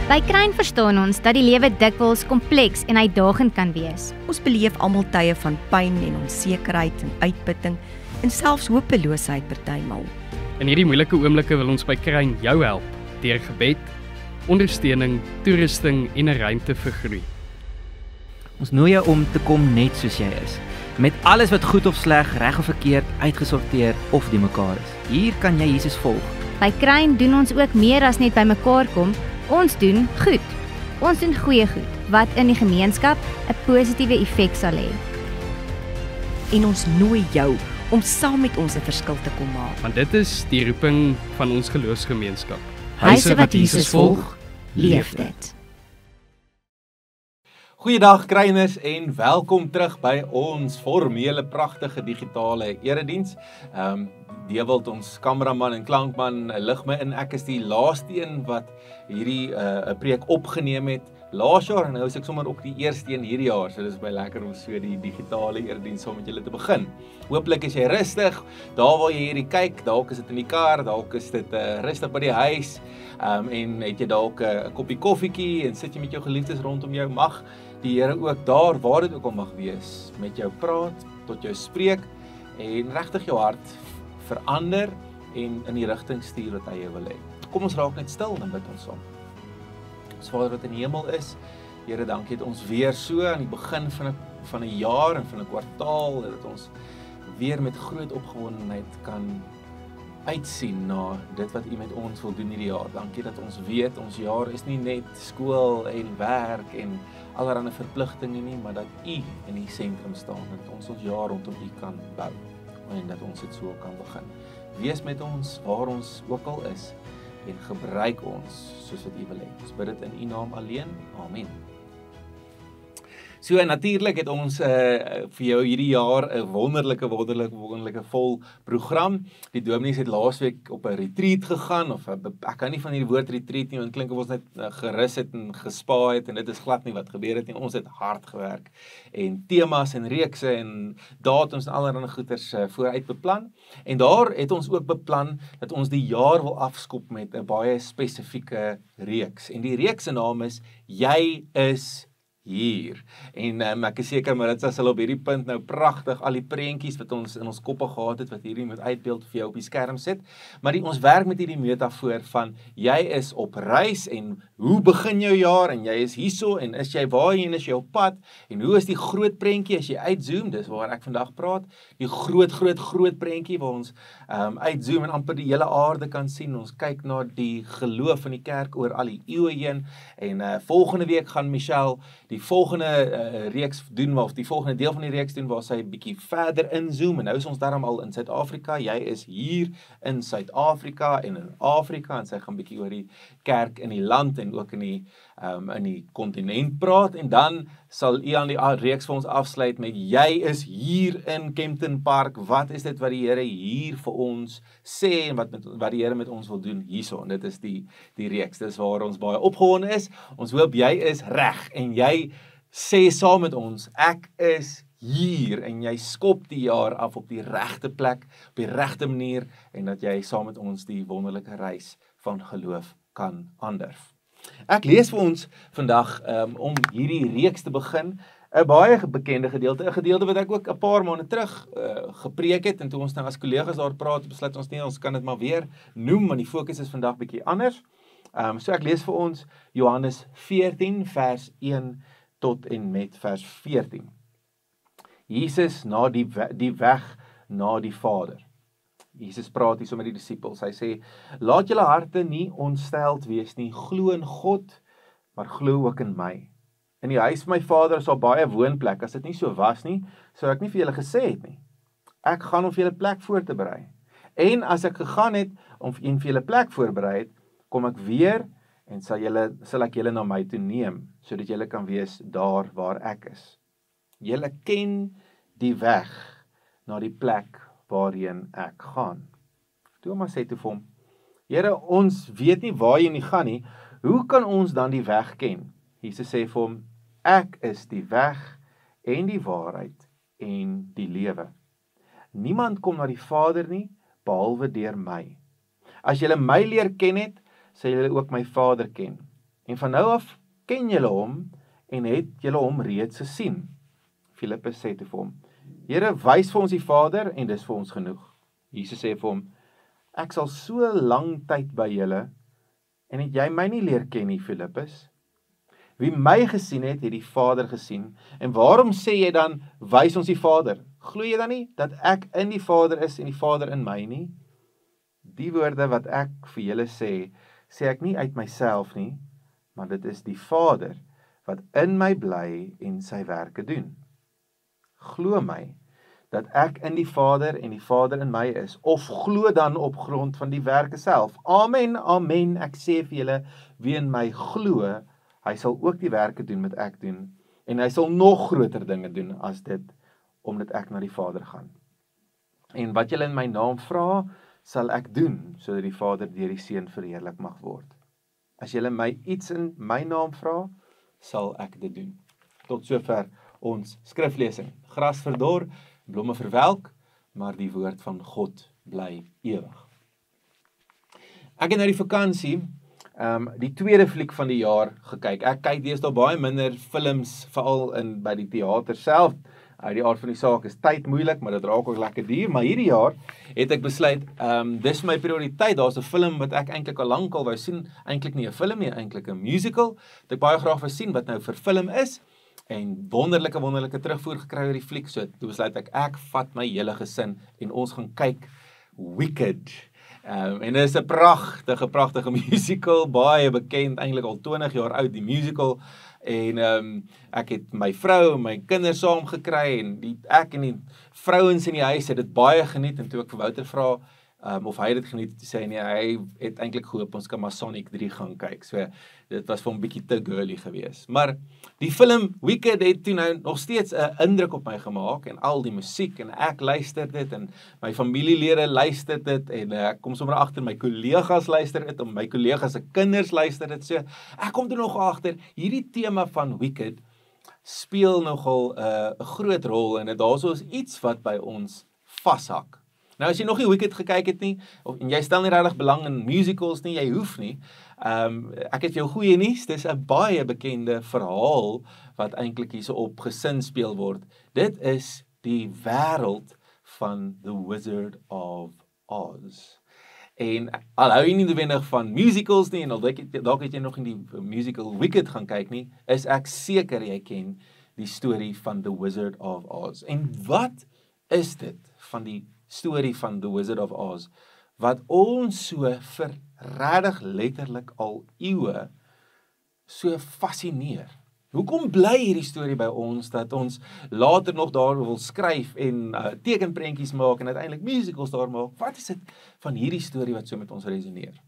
By Kruin verstaan ons dat die lewe dikwels kompleks en uitdagend kan wees. Ons beleef almal tye van pyn en onsekerheid en uitputting en selfs hopeloosheid partymal. In hierdie moeilike oomblikke wil ons by Kruin jou help deur gebed, ondersteuning, toerusting en 'n ruimte vir groei. Ons nooi jou om te kom net soos jy is, met alles wat goed of sleg, reg of verkeerd, uitgesorteer of die mekaar is. Hier kan jy Jesus volg. By Kruin doen ons ook meer as net bymekaar kom. Ons doen goed. Ons doen goeie goed wat in die gemeenskap 'n positiewe effek sal hê. En ons nooi jou om saam met ons 'n verskil te kom maak. Want dit is die roeping van ons geloofsgemeenskap. Huise wat Jesus volg, leef dit. Goeiedag Kruiners en welkom terug by ons formele pragtige digitale erediens. Dewald, ons kameraman en klankman, lig my in. Ek is die laaste een wat hierdie preek opgeneem het laas jaar en nou is ek sommer ook die eerste een hierdie jaar. So dis baie lekker om so die digitale erediens saam met julle te begin. Hooplik is jy rustig, daar waar jy hierdie kyk, dalk is dit in die kar, dalk is dit rustig by die huis, en het jy dalk 'n koppie koffietjie en sit jy met jou geliefdes rondom jou. Mag die Here ook daar waar dit ook al mag wees, met jou praat, tot jou spreek en regtig jou hart verander en in die rigting stuur wat hy wil hê. Kom ons raak net stil en bid ons saam. Ons Vader wat in die hemel is, Here, dankie dat ons weer so aan die begin van 'n jaar en van 'n kwartaal, dat ons weer met groot opgewondenheid kan uitsien na dit wat U met ons wil doen hierdie jaar. Dankie dat ons weet ons jaar is nie net skool en werk en allerlei verpligtinge nie, maar dat U in die sentrum staan, dat ons jaar rondom U kan bou en dat ons dit so kan begin. Wees met ons waar ons ook al is en gebruik ons soos wat U wil hê. Ons bid dit in U naam alleen. Amen. So natuurlik het ons vir jou hierdie jaar 'n wonderlike vol program. Die dominees het laasweek op 'n retreat gegaan, of ek kan nie van hierdie woord retreat nie, want klink of ons net gerus het en gespa het, en dit is glad nie wat gebeur het nie. Ons het hard gewerk en temas en reekse en datums en allerlei goeders vooruit beplan. En daar het ons ook beplan dat ons die jaar wil afskop met 'n baie spesifieke reeks. En die reeks se naam is Jy is hier. En ek is seker Maritza sal op hierdie punt nou pragtig al die prentjies wat ons in ons koppe gehad het, wat hierdie met uitbeeld vir jou op die skerm sit. Maar ons werk met hierdie metafoor van jy is op reis en hoe begin jou jaar en jy is hierso en is jy waarheen, is jy op pad en hoe is die groot prentjie as jy uitzoom, dis waar ek vandag praat, die groot prentjie waar ons uitzoom en amper die hele aarde kan sien. Ons kyk na die geloof in die kerk oor al die eeue heen en volgende week gaan Michelle die volgende reeks doen, of die volgende deel van die reeks doen, waar sy bietjie verder inzoom, en nou is ons daarom al in Suid-Afrika, jy is hier in Suid-Afrika en in Afrika, en sy gaan bietjie oor die kerk in die land, en ook in die kontinent praat, en dan sal Ian die reeks vir ons afsluit met, jy is hier in Kempton Park, wat is dit wat die Here hier vir ons sê, en wat die Here met ons wil doen hierso, en dit is die reeks, dis waar ons baie opgewonde is. Ons hoop jy is reg, en jy sê saam met ons, ek is hier, en jy skop die jaar af op die regte plek, op die regte manier, en dat jy saam met ons die wonderlike reis van geloof kan aandurf. Ek lees vir ons vandag, om hierdie reeks te begin, 'n baie bekende gedeelte, 'n gedeelte wat ek ook 'n paar maande terug gepreek het, en toe ons nou as kollegas daar praat, besluit ons nie, ons kan dit maar weer noem, want die fokus is vandag bietjie anders. So ek lees vir ons Johannes 14 vers 1 tot en met vers 14. Jesus na die weg na die Vader. Jesus praat hier so met die disippels. Hy sê, laat julle harte nie ontsteld wees nie, glo in God, maar glo ook in my. In die huis van my Vader is daar baie woonplek. As dit nie so was nie, sou ek nie vir julle gesê het nie. Ek gaan om vir julle plek voor te berei. En as ek gegaan het om vir julle plek voorberei het, kom ek weer en sal ek julle na my toe neem, sodat julle kan wees daar waar ek is. Julle ken die weg na die plek waarheen ek gaan. Thomas sê toe vir hom, Here, ons weet nie waarheen jy gaan nie, hoe kan ons dan die weg ken? Jesus sê vir hom, ek is die weg en die waarheid en die lewe. Niemand kom na die Vader nie, behalwe deur my. As julle my leer ken het, sal julle ook my Vader ken. En van nou af ken julle hom en het julle hom reeds gesien. Filippus sê toe vir hom: Here, wys vir ons die Vader en dis vir ons genoeg. Jesus sê vir hom: Ek sal so lang tyd by julle en het jy my nie leer ken nie, Filippus? Wie my gesien het, het die Vader gesien. En waarom sê jy dan, wys ons die Vader? Glo jy dan nie dat ek in die Vader is en die Vader in my nie? Die woorde wat ek vir julle sê, sê ek nie uit myself nie, maar dit is die Vader wat in my bly en sy werke doen. Glo my dat ek in die Vader en die Vader in my is, of glo dan op grond van die werke self. Amen, amen, ek sê vir julle, wie in my glo, hy sal ook die werke doen wat ek doen, en hy sal nog groter dinge doen as dit, omdat ek na die Vader gaan. En wat julle in my naam vra, sal ek doen, sodat die Vader deur die Seun verheerlik mag word. As julle my iets in my naam vra, sal ek dit doen. Tot sover ons skriflesing. Gras verdor, blomme verwelk, maar die woord van God bly ewig. Ek het nou die vakansie, die tweede fliek van die jaar gekyk. Ek kyk deesdae baie minder films, veral by die teater self. Die aard van die saak is tyd moeilik, maar dit raak ook lekker duur. Maar hierdie jaar het ek besluit, dis my prioriteit. Daar's 'n film wat ek eintlik al lank wou sien, eintlik nie 'n film nie, eintlik 'n musical. Wat ek baie graag wou sien wat nou verfilm is. En wonderlike terugvoer gekry oor die fliek. So toe besluit ek vat my hele gesin en ons gaan kyk Wicked. En dit is 'n pragtige musical, baie bekend, eintlik al 20 jaar oud, die musical. En ek het my vrou en my kinders saam gekry en ek en die vrouens in die huis het dit baie geniet. En toe ek vir Wouter vra of hy dit geniet, sê nee, hy het eintlik gehoop ons kan maar Sonic 3 gaan kyk. So dit was vir hom bietjie te girly geweest. Maar die film Wicked het toe nou nog steeds 'n indruk op my gemaak en al die musiek en ek luister dit en my familielede luister dit en ek kom sommer agter my kollegas luister dit en my kollegas se kinders luister dit. So ek kom toe nog agter hierdie tema van Wicked speel nogal 'n groot rol en daarso is iets wat by ons vashak. Nou as jy nog nie Wicked gekyk het nie, en jy stel nie regtig belang in musicals nie, jy hoef nie, ek het vir jou goeie nuus, dis 'n baie bekende verhaal, wat eintlik hierso op gesin speel word. Dit is die wêreld van The Wizard of Oz. En al hou jy nie noodwendig van musicals nie, en dalk het jy nog in die musical Wicked gaan kyk nie, is ek seker jy ken die storie van The Wizard of Oz. En wat is dit van die storie van The Wizard of Oz, wat ons so vir regtig letterlik al eeue so fascineer? Hoekom bly hierdie storie by ons, dat ons later nog daar wil skryf en tekenprentjies maak en uiteindelik musicals daar maak? Wat is dit van hierdie storie wat so met ons resoneer?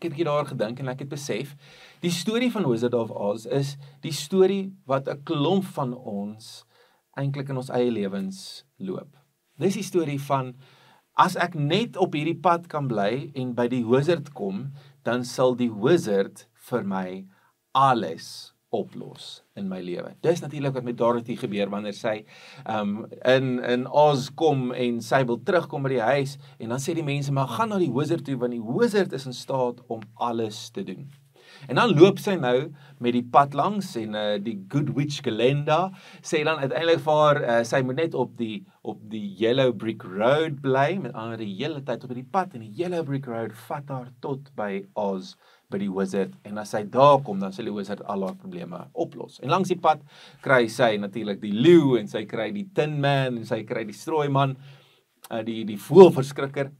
Ek het daar gedink en ek het besef, die storie van Wizard of Oz is die storie wat 'n klomp van ons eintlik in ons eie lewens loop. Dis die storie van, as ek net op hierdie pad kan bly en by die wizard kom, dan sal die wizard vir my alles oplos in my lewe. Dis natuurlik wat met Dorothy gebeur wanneer sy in Oz kom en sy wil terugkom by die huis en dan sê die mense, maar gaan na die wizard toe, want die wizard is in staat om alles te doen. En dan loop sy nou met die pad langs en die Good Witch Glinda sê dan uiteindelik vir haar, sy moet net op die Yellow Brick Road bly, met ander die hele tyd op die pad, en die Yellow Brick Road vat haar tot by Oz, by die wizard, en as sy daar kom, dan sal die wizard al haar probleme oplos. En langs die pad kry sy natuurlik die leeu, en sy kry die Tin Man, en sy kry die strooiman, die voëlverskrikker,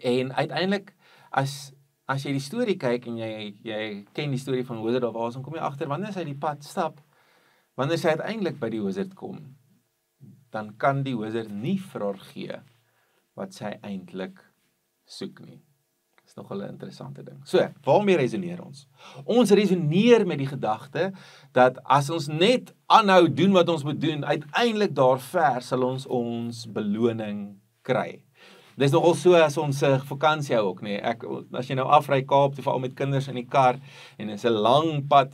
en uiteindelik, as jy die storie kyk en jy ken die storie van Wizard of Oz, dan kom jy agter, wanneer sy die pad stap, wanneer sy uiteindelik by die wizard kom, dan kan die wizard nie vir haar gee wat sy eintlik soek nie. Dit is nogal 'n interessante ding. So, waarmee resoneer ons? Ons resoneer met die gedagte dat as ons net aanhou doen wat ons moet doen, uiteindelik daar ver sal ons beloning kry. Dis nogal so as ons vakansie hou ook, nee. As jy nou afry Kaap, veral met kinders in die kar, en dit is 'n lang pad,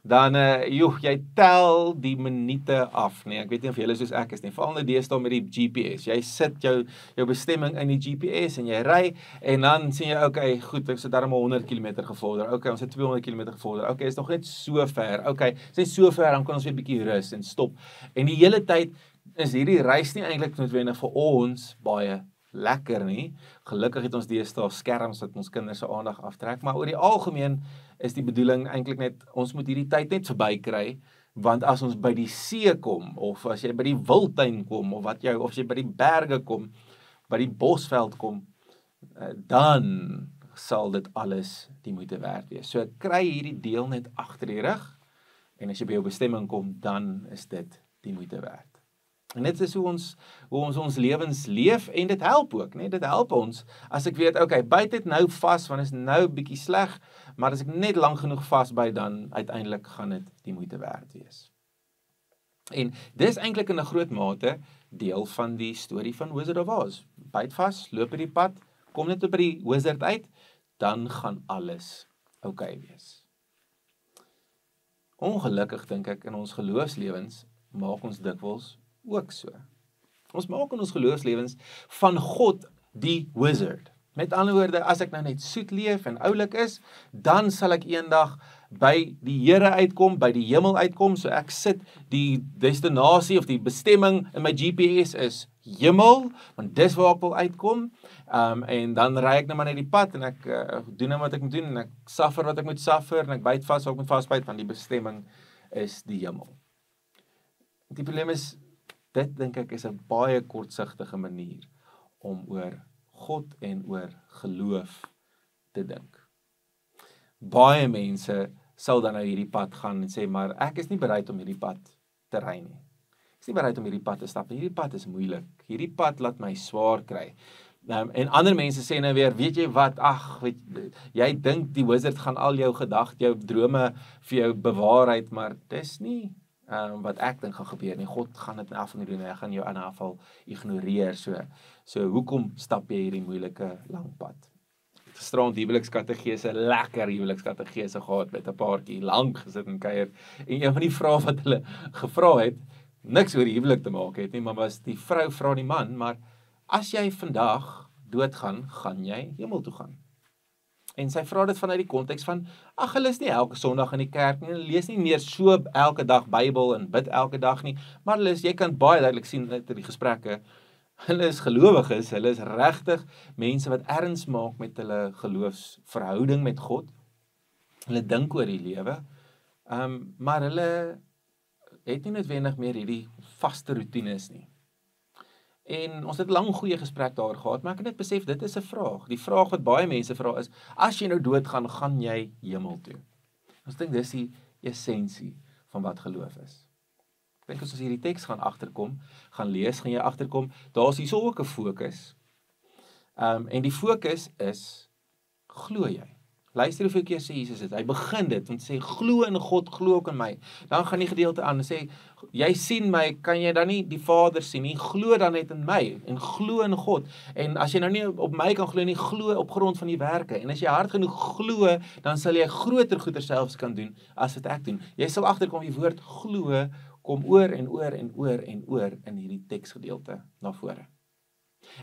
dan jy tel die minute af, nee, ek weet nie of julle soos ek is nie, veral nou deesdae met die GPS, jy sit jou bestemming in die GPS en jy ry, en dan sien jy, okay, goed, ek sit daarom 100 km gevorder, okay, ons het 200 km gevorder, okay, is nog net so ver, okay, is net so ver, dan kan ons weer 'n bietjie rus en stop, en die hele tyd is hierdie reis nie eintlik noodwendig vir ons baie lekker nie. Gelukkig het ons deesdae skerms wat ons kinders se aandag aftrek, maar oor die algemeen is die bedoeling eintlik net, ons moet hierdie tyd net verbykry, want as ons by die see kom, of as jy by die wildtuin kom, of as jy by die berge kom, by die bosveld kom, dan sal dit alles die moeite werd wees. So kry hierdie deel net agter die rug, en as jy by jou bestemming kom, dan is dit die moeite werd. En dit is hoe ons lewens leef, en dit help ook, nee, dit help ons, as ek weet, okay, byt dit nou vas, want is nou bietjie sleg, maar as ek net lang genoeg vasbyt, dan uiteindelik gaan dit die moeite werd wees. En dis eintlik in 'n groot mate deel van die storie van Wizard of Oz. Byt vas, loop by die pad, kom net by die wizard uit, dan gaan alles okay wees. Ongelukkig dink ek in ons geloofslewens maak ons dikwels ook so. Ons maak in ons geloofslewens van God die wizard. Met ander woorde, as ek nou net soet leef en oulik is, dan sal ek eendag by die Here uitkom, by die hemel uitkom, so ek sit die destinasie of die bestemming in my GPS is hemel, want dis waar ek wil uitkom, en dan ry ek nou maar net die pad, en ek doen nou wat ek moet doen, en ek suffer wat ek moet suffer, en ek byt vas wat ek moet vasbyt, want die bestemming is die hemel. Die probleem is, dit dink ek is 'n baie kortsigtige manier om oor God en oor geloof te dink. Baie mense sal dan nou hierdie pad gaan en sê, maar ek is nie bereid om hierdie pad te ry nie. Ek is nie bereid om hierdie pad te stap nie. Hierdie pad is moeilik. Hierdie pad laat my swaar kry. En ander mense sê nou weer, weet jy wat, jy dink die wizard gaan al jou gedagtes, jou drome vir jou bewaarheid, maar dis nie wat ek dink gaan gebeur nie. God gaan dit in afval doen, hy gaan jou in afval ignoreer. So hoekom stap jy hierdie moeilike lang pad? Gisterand huwelikskategese, lekker huwelikskategese gehad met 'n paartjie, lank gesit en kuier. En een van die vrae wat hulle gevra het, niks oor die huwelik te maak het nie, maar was die vrou vra die man, maar as jy vandag doodgaan, gaan jy hemel toe gaan? En sy vra dit vanuit die konteks van, hulle is nie elke Sondag in die kerk nie, hulle lees nie meer so elke dag Bybel en bid elke dag nie, maar jy kan baie duidelik sien uit die gesprekke, hulle is gelowiges, hulle is regtig mense wat erns maak met hulle geloofsverhouding met God, hulle dink oor die lewe, maar hulle het nie noodwendig meer hierdie vaste routines nie. En ons het 'n lang goeie gesprek daar gehad, maar ek het net besef, dit is 'n vraag. Die vraag wat baie mense vra is, as jy nou doodgaan, gaan jy hemel toe? Ons dink dis die essensie van wat geloof is. Ek dink as ons hierdie teks gaan agterkom, gaan lees, gaan jy agterkom, daar's hierso ook 'n fokus. En die fokus is, glo jy? Luister hoeveel keer sê Jesus dit. Hy begin dit en sê, glo in God, glo ook in my. Dan gaan die gedeelte aan en sê, jy sien my, kan jy dan nie die Vader sien nie? Glo dan net in my en glo in God. En as jy nou nie op my kan glo nie, glo op grond van die werke. En as jy hard genoeg glo, dan sal jy groter goeder selfs kan doen as wat ek doen. Jy sal agterkom die woord glo kom oor en oor en oor en oor in hierdie teksgedeelte na vore.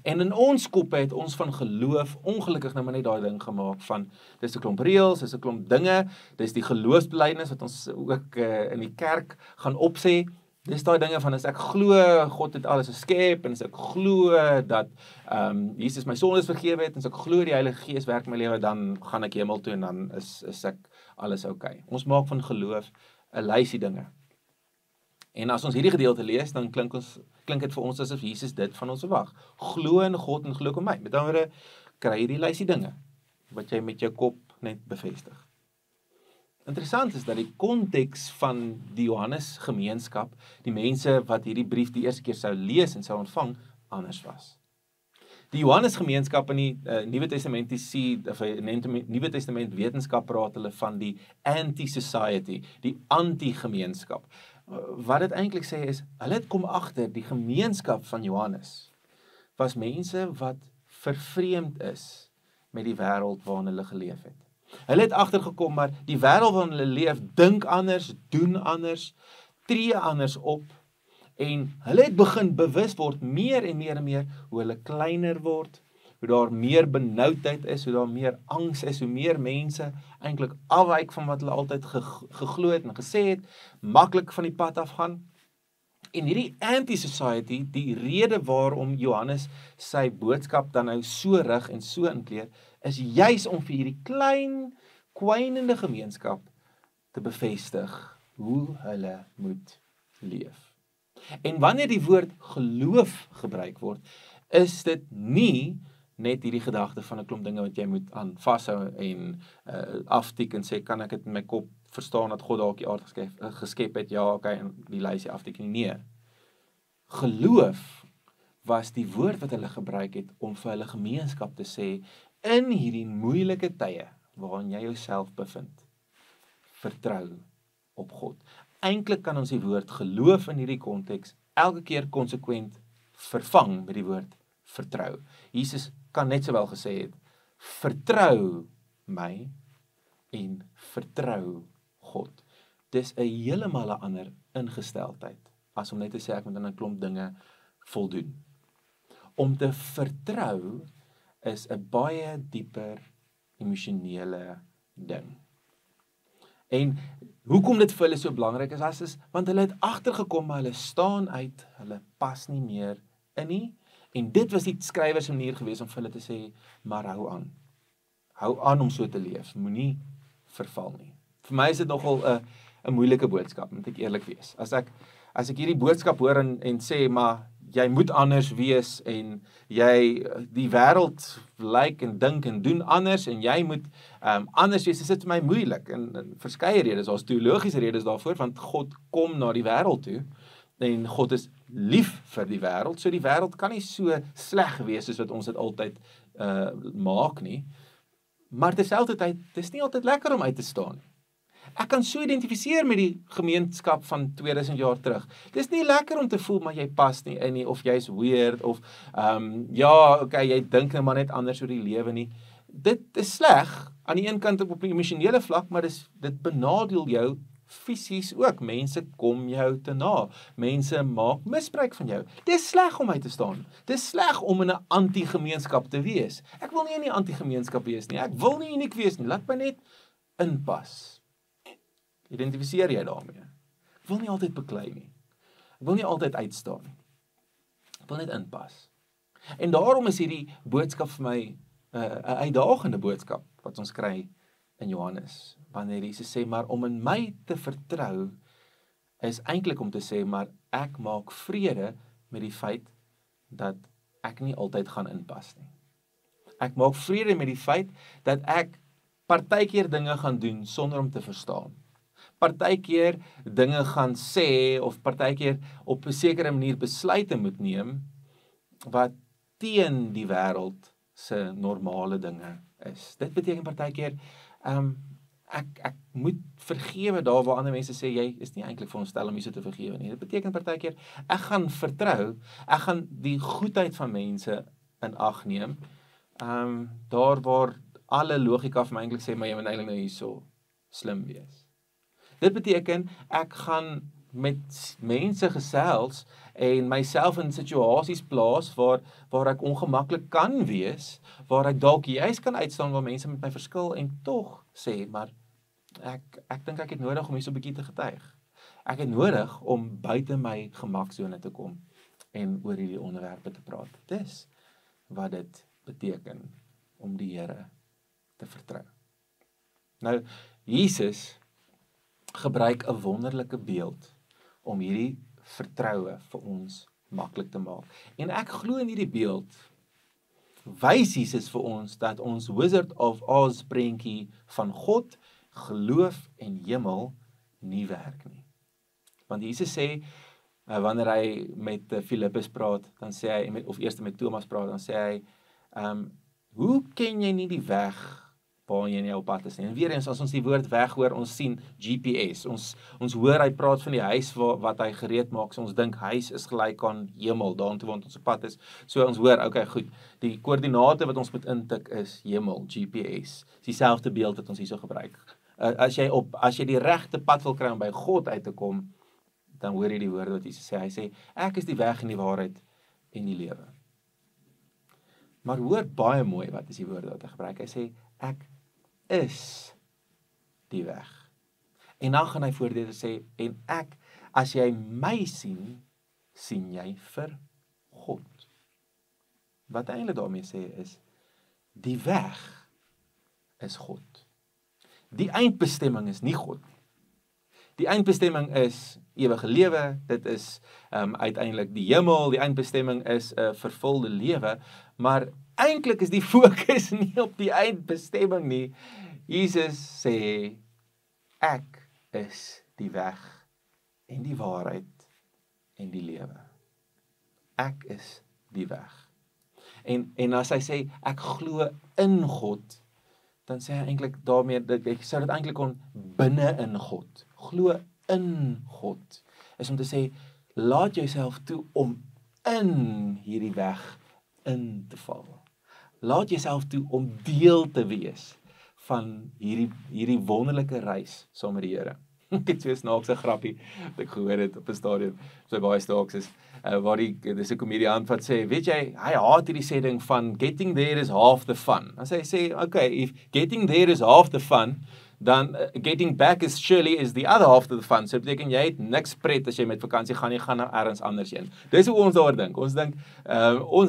En in ons koppe het ons van geloof ongelukkig nou maar net daai ding gemaak van, dis 'n klomp reëls, dis 'n klomp dinge, dis die geloofsbelydenis wat ons ook in die kerk gaan opsê, dis daai dinge van, as ek glo, God het alles geskep, en as ek glo dat Jesus my sondes vergewe het, en as ek glo die Heilige Gees werk in my lewe, dan gaan ek hemel toe, en dan is ek alles okay. Ons maak van geloof 'n lysie dinge. En as ons hierdie gedeelte lees, dan klink dit vir ons asof Jesus dit van ons verwag. Glo in God en glo in my. Met ander woorde, kry hierdie lysie dinge wat jy met jou kop net bevestig. Interessant is dat die konteks van die Johannes gemeenskap, die mense wat hierdie brief die eerste keer sou lees en sou ontvang, anders was. Die Johannes gemeenskap in die Nuwe Testamentiese of Nuwe Testament wetenskap praat hulle van die anti-society, die anti-gemeenskap. Wat dit eintlik sê is, hulle het kom agter die gemeenskap van Johannes was mense wat vervreemd is met die wêreld waarin hulle geleef het. Hulle het agtergekom, maar die wêreld waarin hulle leef, dink anders, doen anders, tree anders op, en hulle het begin bewus word meer en meer en meer, hoe hulle kleiner word, hoe daar meer benoudheid is, hoe daar meer angs is, hoe meer mense eintlik afwyk van wat hulle altyd geglo het en gesê het, maklik van die pad afgaan. En hierdie anti-society, die rede waarom Johannes sy boodskap dan nou so rig en so inkleer, is juis om vir hierdie klein, kwynende gemeenskap te bevestig hoe hulle moet leef. En wanneer die woord geloof gebruik word, is dit nie net hierdie gedagte van 'n klomp dinge wat jy moet aan vashou en aftik en sê, kan ek dit in my kop verstaan dat God dalk die aarde geskep het, ja, okay, en die lysie aftik nie. Nee. Geloof was die woord wat hulle gebruik het om vir hulle gemeenskap te sê, in hierdie moeilike tye waarin jy jouself bevind, vertrou op God. Eintlik kan ons die woord geloof in hierdie konteks elke keer konsekwent vervang met die woord vertrou. Jesus kan net sowel gesê het, vertrou my en vertrou God. Dis 'n heeltemal 'n ander ingesteldheid as om net te sê ek moet aan 'n klomp dinge voldoen. Om te vertrou is 'n baie dieper emosionele ding. En hoekom dit vir hulle so belangrik is, want hulle het agtergekom, maar hulle staan uit, hulle pas nie meer in nie, en dit was die skrywer se manier gewees om vir hulle te sê, maar hou aan. Hou aan om so te leef, moenie verval nie. Vir my is dit nogal 'n moeilike boodskap, moet ek eerlik wees. As ek hierdie boodskap hoor en sê, maar jy moet anders wees en jy die wêreld lyk en dink en doen anders en jy moet anders wees, is dit vir my moeilik en verskeie redes, daar's teologiese redes daarvoor, want God kom na die wêreld toe en God is lief vir die wêreld, so die wêreld kan nie so sleg wees soos wat ons dit altyd maak nie, maar terselfdertyd, dit is nie altyd lekker om uit te staan nie. Ek kan so identifiseer met die gemeenskap van 2000 jaar terug. Dit is nie lekker om te voel, maar jy pas nie in nie, of jy's weird, of ja, okay, jy dink nou maar net anders oor die lewe nie. Dit is sleg, aan die een kant op 'n emosionele vlak, maar dit benadeel jou fisies ook. Mense kom jou te na. Mense maak misbruik van jou. Dit is sleg om uit te staan. Dit is sleg om in 'n anti-gemeenskap te wees. Ek wil nie in 'n anti-gemeenskap wees nie. Ek wil nie uniek wees nie. Laat my net inpas. Identifiseer jy daarmee? Ek wil nie altyd beklei nie. Ek wil nie altyd uitstaan nie. Ek wil net inpas. En daarom is hierdie boodskap vir my 'n uitdagende boodskap wat ons kry in Johannes. Wanneer Jesus sê, maar om in my te vertrou, is eintlik om te sê, maar ek maak vrede met die feit dat ek nie altyd gaan inpas nie. Ek maak vrede met die feit dat ek partykeer dinge gaan doen sonder om te verstaan. Partykeer dinge gaan sê of partykeer op 'n sekere manier besluite moet neem wat teen die wêreld se normale dinge is. Dit beteken partykeer ek moet vergewe daar waar ander mense sê jy is nie eintlik veronderstel om hierso te vergewe nie. Dit beteken partykeer ek gaan vertrou, ek gaan die goedheid van mense in ag neem. Daar waar alle logika vir my eintlik sê maar jy moet eintlik nou hierso slim wees. Dit beteken ek gaan met mense gesels en myself in situasies plaas waar ek ongemaklik kan wees, waar ek dalk juist kan uitstaan waar mense met my verskil en tog sê, maar ek dink ek het nodig om hier so 'n bietjie te getuig. Ek het nodig om buite my gemaksone te kom en oor hierdie onderwerpe te praat. Dis wat dit beteken om die Here te vertrou. Nou, Jesus gebruik 'n wonderlike beeld om hierdie vertroue vir ons maklik te maak. En ek glo in hierdie beeld wys Jesus vir ons dat ons Wizard of Oz prentjie van God, geloof en hemel nie werk nie. Want Jesus sê wanneer hy met Filippus praat, dan sê hy of eers met Thomas praat, dan sê hy hoe ken jy nie die weg waar jy nie op pad is nie. En weer eens, as ons die woord weg hoor, ons sien GPS. Ons hoor hy praat van die huis wat hy gereed maak, so ons dink huis is gelyk aan hemel, daartoe waar ons op pad is. So ons hoor, okay, goed, die koördinate wat ons moet intik is hemel, GPS. Dis dieselfde beeld wat ons hierso gebruik. As jy die regte pad wil kry om by God uit te kom, dan hoor jy die woorde wat Jesus sê. Hy sê, ek is die weg en die waarheid en die lewe. Maar hoor baie mooi wat is die woorde wat hy gebruik. Hy sê, ek is die weg. En dan gaan hy voordeur sê, en ek, as jy my sien, sien jy vir God. Wat hy eintlik daarmee sê is, die weg is God. Die eindbestemming is nie God. Die eindbestemming is ewige lewe, dit is uiteindelik die hemel, die eindbestemming is 'n vervulde lewe, maar eintlik is die fokus nie op die eindbestemming nie. Jesus sê, ek is die weg en die waarheid en die lewe. Ek is die weg. En as hy sê, ek glo in God, dan sê hy eintlik daarmee, ek sou dit eintlik kon binne in God. Glo in God. Is om te sê, laat jouself toe om in hierdie weg in te val. Laat jouself toe om deel te wees van hierdie wonderlike reis saam met die Here. Ek het so 'n snaakse grappie wat ek gehoor het op 'n stadion, so baie snaaks is, waar dis 'n komediant wat sê, weet jy, hy haat hierdie sê ding van getting there is half the fun. Dan sê, okay, if getting there is half the fun, dan getting back is the other half of the fun. So beteken jy het niks pret as jy met vakansie gaan, jy gaan nou ergens anders heen. Dis hoe ons daar dink. Ons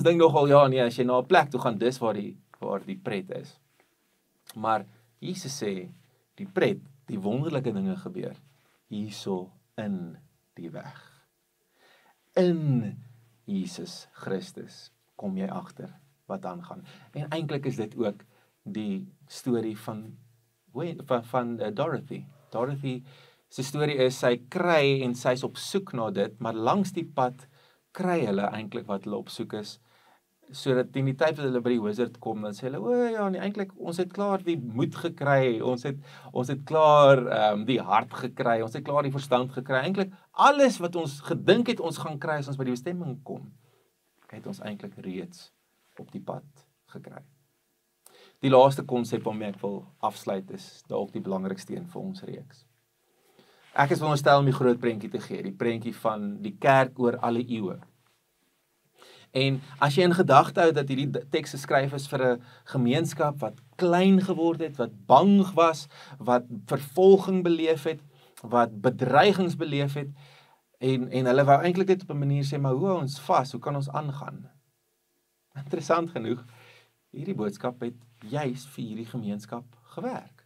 dink nogal, ja nee, as jy na 'n plek toe gaan, dis waar die pret is. Maar Jesus sê, die pret, die wonderlike dinge gebeur hierso in die weg. In Jesus Christus kom jy agter wat aangaan. En eintlik is dit ook die storie van Dorothy. Dorothy se storie is, sy kry en sy's op soek na dit, maar langs die pad kry hulle eintlik wat hulle op soek is, sodat teen die tyd wat hulle by die wizard kom, dan sê hulle, o ja, nee, eintlik, ons het klaar die moed gekry, ons het klaar die hart gekry, ons het klaar die verstand gekry, eintlik alles wat ons gedink het ons gaan kry as ons by die bestemming kom, het ons eintlik reeds op die pad gekry. Die laaste konsep waarmee ek wil afsluit is dalk die belangrikste een vir ons reeks. Ek is veronderstel om die groot prentjie te gee, die prentjie van die kerk oor alle eeue. En as jy in gedagte hou dat hierdie teks geskryf is vir 'n gemeenskap wat klein geword het, wat bang was, wat vervolging beleef het, wat bedreigings beleef het, en hulle wou eintlik net op 'n manier sê, maar hoe hou ons vas, hoe kan ons aangaan? Interessant genoeg, hierdie boodskap het juis vir hierdie gemeenskap gewerk.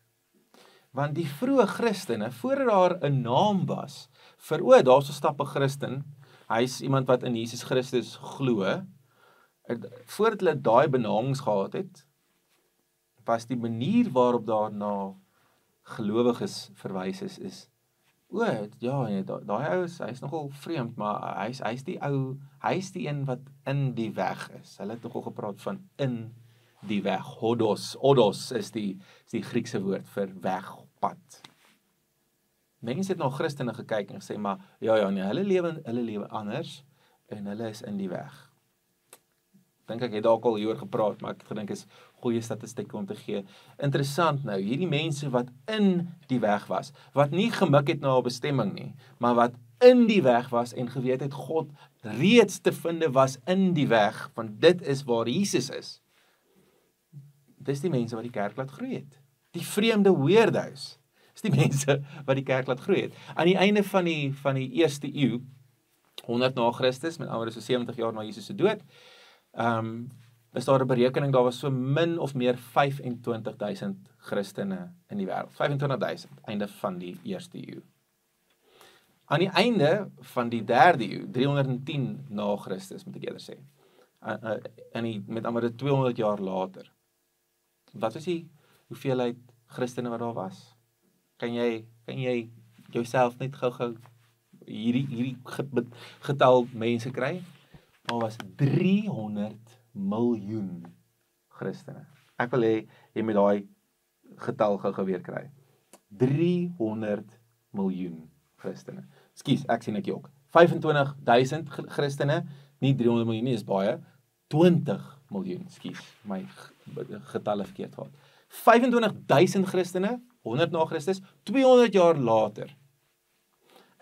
Want die vroeë Christene, voordat daar 'n naam was vir, daar's 'n stap 'n Christen, hy is iemand wat in Jesus Christus glo, voordat hulle daai benamings gehad het, was die manier waarop daarna gelowiges verwys is, ja, daai ou hy's nogal vreemd, maar hy's die een wat in die weg is. Hulle het nogal gepraat van in die weg, odos is die Griekse woord vir wegpad. Mense het na Christene gekyk en gesê, maar ja, nee, hulle lewe anders, en hulle is in die weg. Dink ek het dalk al hieroor gepraat, maar ek gedink is goeie statistieke om te gee. Interessant nou, hierdie mense wat in die weg was, wat nie gemik het na 'n bestemming nie, maar wat in die weg was en geweet het God reeds te vind was in die weg, want dit is waar Jesus is. Dis die mense wat die kerk laat groei het. Die vreemde weirdos, is die mense wat die kerk laat groei het. Aan die einde van die eerste eeu, 100 na Christus, met ander so 70 jaar na Jesus se dood, is daar 'n berekening, daar was so min of meer 25.000 Christene in die wêreld. 25.000, einde van die eerste eeu. Aan die einde van die derde eeu, 310 na Christus, moet ek eerder sê, met ander 200 jaar later, wat is die hoeveelheid Christene wat daar was? Kan jy jouself net gou hierdie getal mense kry? Daar was 300 miljoen Christene. Ek wil hê jy moet daai getal gou weer kry. 300 miljoen Christene. Ekskuus, ek sien ek jok. 25,000 Christene, nie 300 miljoen nie, is baie. 20 miljoen, ekskuus, my getalle verkeerd gehad. 25,000 Christene, 100 na Christus, 200 jaar later.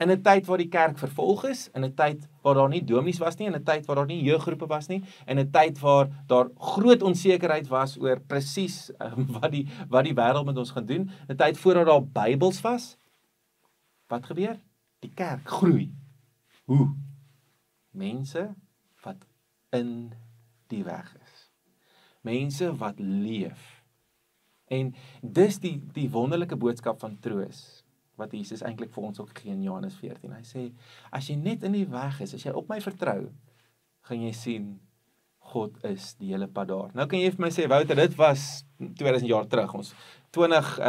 In 'n tyd waar die kerk vervolg is, in 'n tyd waar daar nie dominees was nie, in 'n tyd waar daar nie jeuggroepe was nie, in 'n tyd waar daar groot onsekerheid was oor presies wat die wêreld met ons gaan doen, 'n tyd voordat daar Bybels was. Wat gebeur? Die kerk groei. Hoe? Mense wat in die weg is. Mense wat leef. En dis die wonderlike boodskap van troos wat Jesus eintlik vir ons ook gee in Johannes 14. Hy sê, as jy net in die weg is, as jy op my vertrou, gaan jy sien, God is die hele pad daar. Nou kan jy vir my sê, Wouter, dit was 2000 jaar terug, ons 20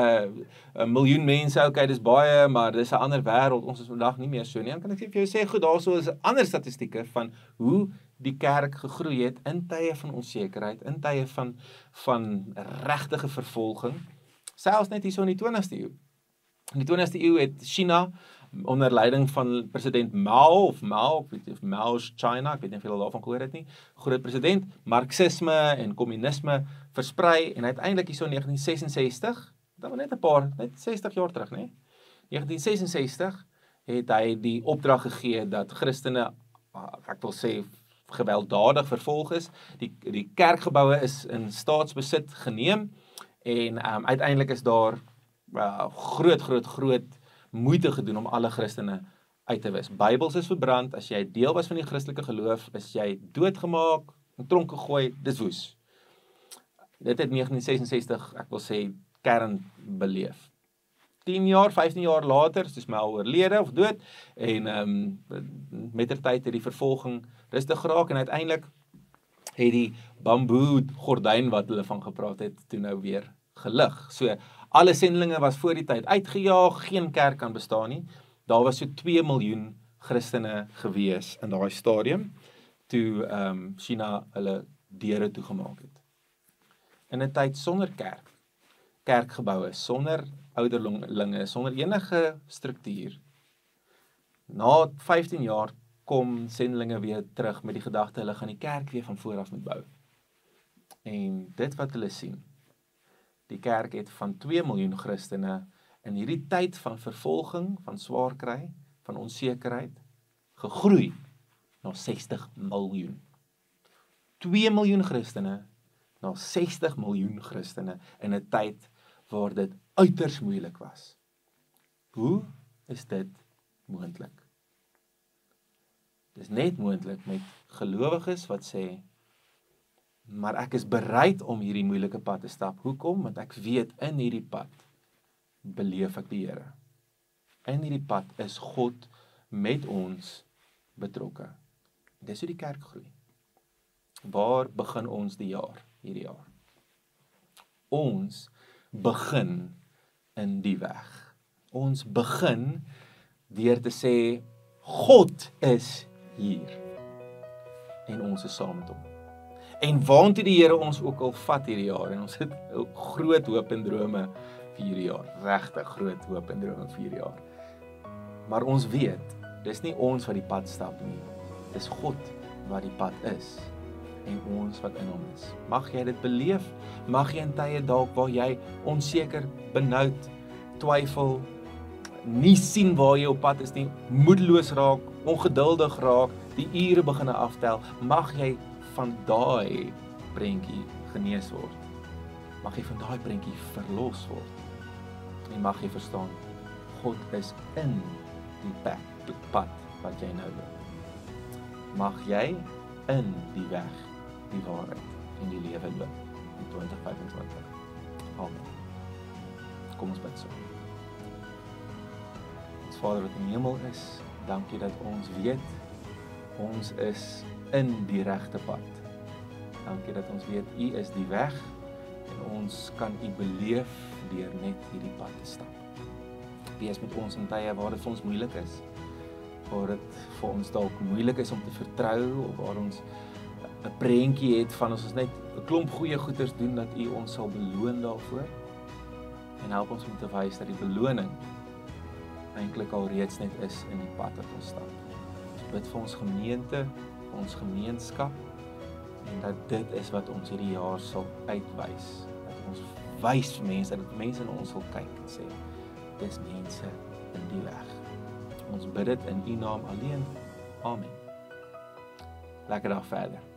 miljoen mense, okay, dis baie, maar dis 'n ander wêreld, ons is vandag nie meer so nie. Dan kan ek vir jou sê, goed, daarso is ander statistieke van hoe die kerk gegroei het in tye van onsekerheid, in tye van regtige vervolging, selfs net hierso in die 20ste eeu. In die 20ste eeu het China onder leiding van president Mao, ek weet nie of Mao's China, ek weet nie of julle daarvan gehoor het nie, groot president, marxisme en kommunisme versprei, en uiteindelik hierso in 1966, dat was net 60 jaar terug, nee? 1966 het hy die opdrag gegee dat Christene, ek wil sê, gewelddadig vervolg is, die kerkgeboue is in staatsbesit geneem, en uiteindelik is daar groot moeite gedoen om alle Christene uit te wis. Bybels is verbrand, as jy deel was van die Christelike geloof, is jy doodgemaak, in tronk gegooi, dis woes. Dit het 1966, ek wil sê, kern beleef. 10 jaar, 15 jaar later, is Mao oorlede of dood, en mettertyd het die vervolging rustig geraak, en uiteindelik het die bamboe gordyn wat hulle van gepraat het, toe nou weer gelig. So, alle sendelinge was voor die tyd uitgejaag, geen kerk kan bestaan nie. Daar was so 2 miljoen Christene gewees in daai stadium, toe China hulle deure toegemaak het. In 'n tyd sonder kerkgeboue, sonder ouderlinge, sonder enige struktuur. Na 15 jaar kom sendelinge weer terug met die gedagte, hulle gaan die kerk weer van voor af moet bou. En dit wat hulle sien, die kerk het van 2 miljoen Christene in hierdie tyd van vervolging, van swaar kry, van onsekerheid, gegroei na 60 miljoen. 2 miljoen Christene na 60 miljoen Christene in 'n tyd waar dit uiters moeilik was. Hoe is dit moontlik? Dit is net moontlik met gelowiges wat sê, maar ek is bereid om hierdie moeilike pad te stap. Hoekom? Want ek weet, in hierdie pad beleef ek die Here. In hierdie pad is God met ons betrokke. Dis hoe die kerk groei. Waar begin ons hierdie jaar? Ons begin in die weg. Ons begin deur te sê, God is hier. En ons is saam met hom. En waantoe die Here ons ook al vat hierdie jaar, en ons het groot hoop en drome vir hierdie jaar, regtig groot hoop en drome vir hierdie jaar. Maar ons weet, dis nie ons wat die pad stap nie, dis God wat die pad is, en ons wat in hom is. Mag jy dit beleef, mag jy in tye dalk waar jy onseker, benoud, twyfel, nie sien waar jy op pad is nie, moedeloos raak, ongeduldig raak, die ure begin aftel, mag jy van daai prentjie genees word. Mag jy van daai prentjie verlos word. En mag jy verstaan, God is in die pad wat jy nou loop. Mag jy in die weg, die waarheid en die lewe loop in 2025. Amen. Kom ons bid so. Ons Vader wat in die hemel is, dankie dat ons weet, ons is in die regte pad. Dankie dat ons weet, U is die weg, en ons kan U beleef deur net hierdie pad te stap. Wees met ons in tye waar dit vir ons moeilik is, waar dit vir ons dalk moeilik is om te vertrou, of waar ons 'n prentjie het van ons net 'n klomp goeie goeders doen, dat U ons sal beloon daarvoor. en help ons om te wys dat die beloning eintlik al reeds net is in die pad wat ons stap. Ons bid vir ons gemeente, vir ons gemeenskap, en dat dit is wat ons hierdie jaar sal uitwys. Dat ons wys vir mense, dat mense in ons sal kyk en sê, dis mense in die weg. Ons bid dit in U naam alleen. Amen. Lekker dag verder.